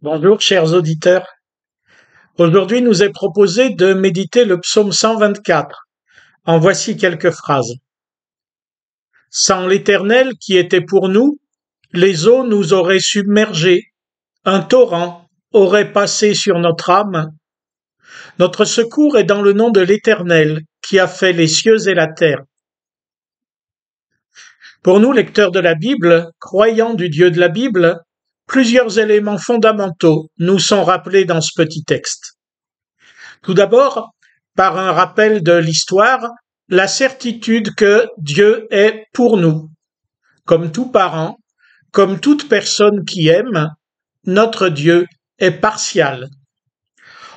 Bonjour chers auditeurs. Aujourd'hui nous est proposé de méditer le psaume 124. En voici quelques phrases. Sans l'Éternel qui était pour nous, les eaux nous auraient submergés, un torrent aurait passé sur notre âme. Notre secours est dans le nom de l'Éternel qui a fait les cieux et la terre. Pour nous, lecteurs de la Bible, croyants du Dieu de la Bible, plusieurs éléments fondamentaux nous sont rappelés dans ce petit texte. Tout d'abord, par un rappel de l'histoire, la certitude que Dieu est pour nous. Comme tout parent, comme toute personne qui aime, notre Dieu est partial.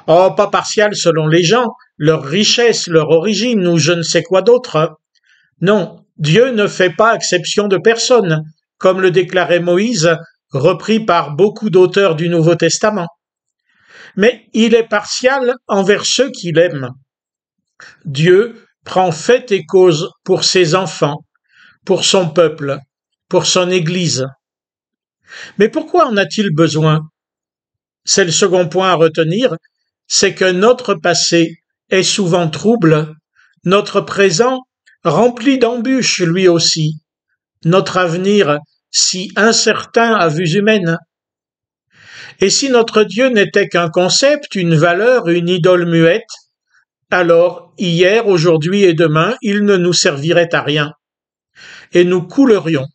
Oh, pas partial selon les gens, leur richesse, leur origine ou je ne sais quoi d'autre. Non, Dieu ne fait pas exception de personne, comme le déclarait Moïse, repris par beaucoup d'auteurs du Nouveau Testament. Mais il est partial envers ceux qu'il aime. Dieu prend fait et cause pour ses enfants, pour son peuple, pour son Église. Mais pourquoi en a-t-il besoin? C'est le second point à retenir, c'est que notre passé est souvent trouble, notre présent rempli d'embûches lui aussi, notre avenir si incertain à vue humaine. Et si notre Dieu n'était qu'un concept, une valeur, une idole muette, alors hier, aujourd'hui et demain, il ne nous servirait à rien. Et nous coulerions,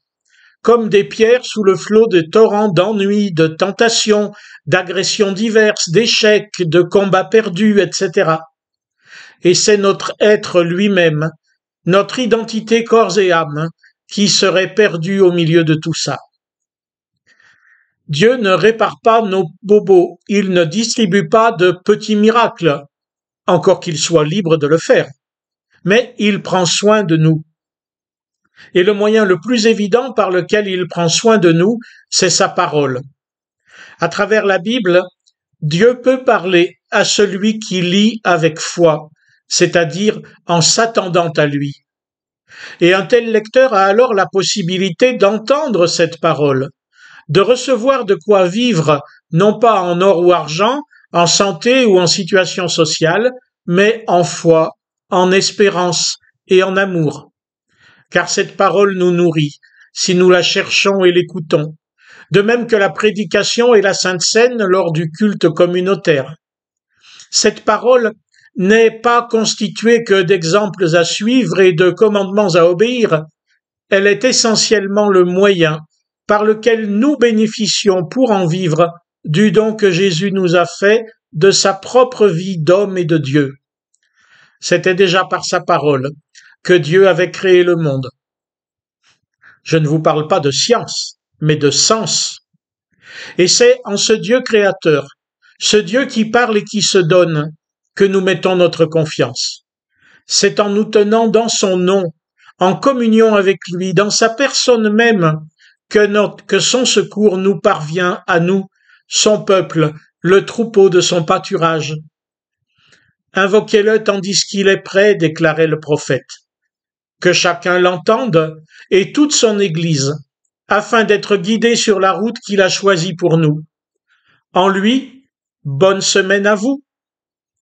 comme des pierres sous le flot de torrents d'ennuis, de tentations, d'agressions diverses, d'échecs, de combats perdus, etc. Et c'est notre être lui-même, notre identité corps et âme, qui serait perdu au milieu de tout ça. Dieu ne répare pas nos bobos, il ne distribue pas de petits miracles, encore qu'il soit libre de le faire. Mais il prend soin de nous. Et le moyen le plus évident par lequel il prend soin de nous, c'est sa parole. À travers la Bible, Dieu peut parler à celui qui lit avec foi, c'est-à-dire en s'attendant à lui. Et un tel lecteur a alors la possibilité d'entendre cette parole, de recevoir de quoi vivre, non pas en or ou argent, en santé ou en situation sociale, mais en foi, en espérance et en amour. Car cette parole nous nourrit, si nous la cherchons et l'écoutons, de même que la prédication et la Sainte Seine lors du culte communautaire. Cette parole n'est pas constituée que d'exemples à suivre et de commandements à obéir, elle est essentiellement le moyen par lequel nous bénéficions pour en vivre du don que Jésus nous a fait de sa propre vie d'homme et de Dieu. C'était déjà par sa parole que Dieu avait créé le monde. Je ne vous parle pas de science, mais de sens. Et c'est en ce Dieu créateur, ce Dieu qui parle et qui se donne, que nous mettons notre confiance. C'est en nous tenant dans son nom, en communion avec lui, dans sa personne même, que son secours nous parvient à nous, son peuple, le troupeau de son pâturage. Invoquez-le tandis qu'il est prêt, déclarait le prophète. Que chacun l'entende, et toute son Église, afin d'être guidé sur la route qu'il a choisie pour nous. En lui, bonne semaine à vous.